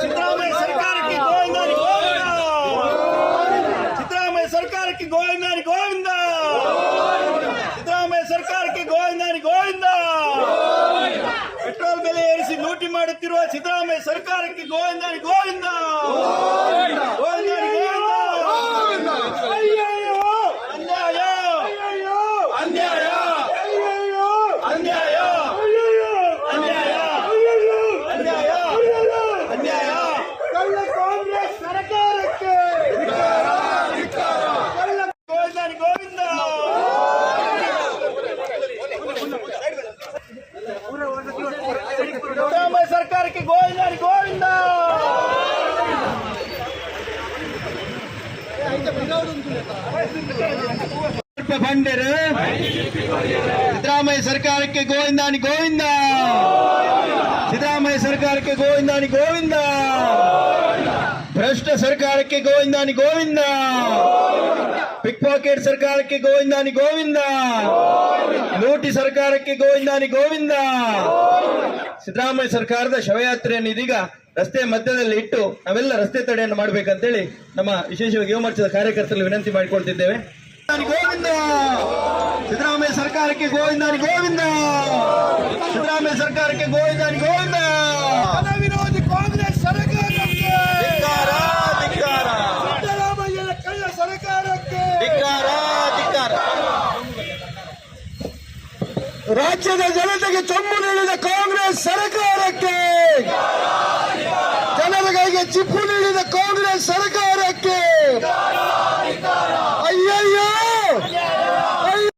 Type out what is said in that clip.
ಸಿದ್ದರಾಮಯ್ಯ ಸರ್ಕಾರಕ್ಕೆ ಗೋವಿಂದಾನಿ ಗೋವಿಂದ. ಸಿದ್ದರಾಮಯ್ಯ ಸರ್ಕಾರಕ್ಕೆ ಗೋವಿಂದಾನಿ ಗೋವಿಂದ. ಸಿದ್ದರಾಮಯ್ಯ ಸರ್ಕಾರಕ್ಕೆ ಗೋವಿಂದಾನಿ ಗೋವಿಂದ. ಪೆಟ್ರೋಲ್ ಬೆಲೆ ಏರಿಸಿ ಲೂಟಿ ಮಾಡುತ್ತಿರುವ ಸಿದ್ದರಾಮಯ್ಯ ಸರ್ಕಾರಕ್ಕೆ ಗೋವಿಂದಾನಿ ಗೋವಿಂದ. ಗೋವಿಂದಾನಿ ಗೋವಿಂದ. ಅನ್ಯಾಯ ಅನ್ಯಾಯ ಅನ್ಯಾಯ ಅನ್ಯಾಯ ಅನ್ಯಾಯ ಅನ್ಯಾಯ. ಕಳ್ಳ ಕಾಂಗ್ರೆಸ್ ಸರ್ಕಾರಕ್ಕೆ ಕಳ್ಳ ಗೋವಿಂದಾನಿ ಗೋವಿಂದ. ಸಿದ್ದರಾಮಯ್ಯ ಸರ್ಕಾರಕ್ಕೆ ಗೋವಿಂದಾನಿ ಗೋವಿಂದ. ಬಂಡರು ಸಿದ್ದರಾಮಯ್ಯ ಸರ್ಕಾರಕ್ಕೆ ಗೋವಿಂದಾನಿ ಗೋವಿಂದ. ಸಿದ್ದರಾಮಯ್ಯ ಸರ್ಕಾರಕ್ಕೆ ಗೋವಿಂದಾನಿ ಗೋವಿಂದ. ಭ್ರಷ್ಟ ಸರ್ಕಾರಕ್ಕೆ ಗೋವಿಂದಾನಿ ಗೋವಿಂದ. ಪಿಕ್ ಪಾಕೆಟ್ ಸರ್ಕಾರಕ್ಕೆ ಗೋವಿಂದಾನಿ ಗೋವಿಂದ. ಲೂಟಿ ಸರ್ಕಾರಕ್ಕೆ ಗೋವಿಂದಾನಿ ಗೋವಿಂದ. ಸಿದ್ದರಾಮಯ್ಯ ಸರ್ಕಾರದ ಶವಯಾತ್ರೆಯನ್ನು ಇದೀಗ ರಸ್ತೆ ಮಧ್ಯದಲ್ಲಿ ಇಟ್ಟು ನಾವೆಲ್ಲ ರಸ್ತೆ ತಡೆಯನ್ನು ಮಾಡಬೇಕಂತೇಳಿ ನಮ್ಮ ವಿಶೇಷವಾಗಿ ಯುವ ಮೋರ್ಚಾದ ಕಾರ್ಯಕರ್ತರಲ್ಲಿ ವಿನಂತಿ ಮಾಡಿಕೊಳ್ತಿದ್ದೇವೆ. ಗೋವಿಂದ. ಸಿದ್ದರಾಮಯ್ಯ ಸರ್ಕಾರಕ್ಕೆ ಗೋವಿಂದಾನಿ ಗೋವಿಂದ. ಸಿದ್ದರಾಮಯ್ಯ ಸರ್ಕಾರಕ್ಕೆ ಗೋವಿಂದಾನಿ ಗೋವಿಂದ. ವಿರೋಧಿ ಕಾಂಗ್ರೆಸ್ ಸರ್ಕಾರಕ್ಕೆ ಧಿಕ್ಕಾರ ಧಿಕ್ಕಾರ. ಸಿದ್ದರಾಮಯ್ಯನ ಕಳ್ಳ ಸರ್ಕಾರಕ್ಕೆ ಧಿಕ್ಕಾರ ಧಿಕ್ಕಾರ. ರಾಜ್ಯದ ಜನತೆಗೆ ಚೊಂಬು ನೀಡಿದ ಕಾಂಗ್ರೆಸ್ ಸರ್ಕಾರಕ್ಕೆ, ಜನರ ಕೈಗೆ ಚಿಪ್ಪು ನೀಡಿದ ಕಾಂಗ್ರೆಸ್ ಸರ್ಕಾರಕ್ಕೆ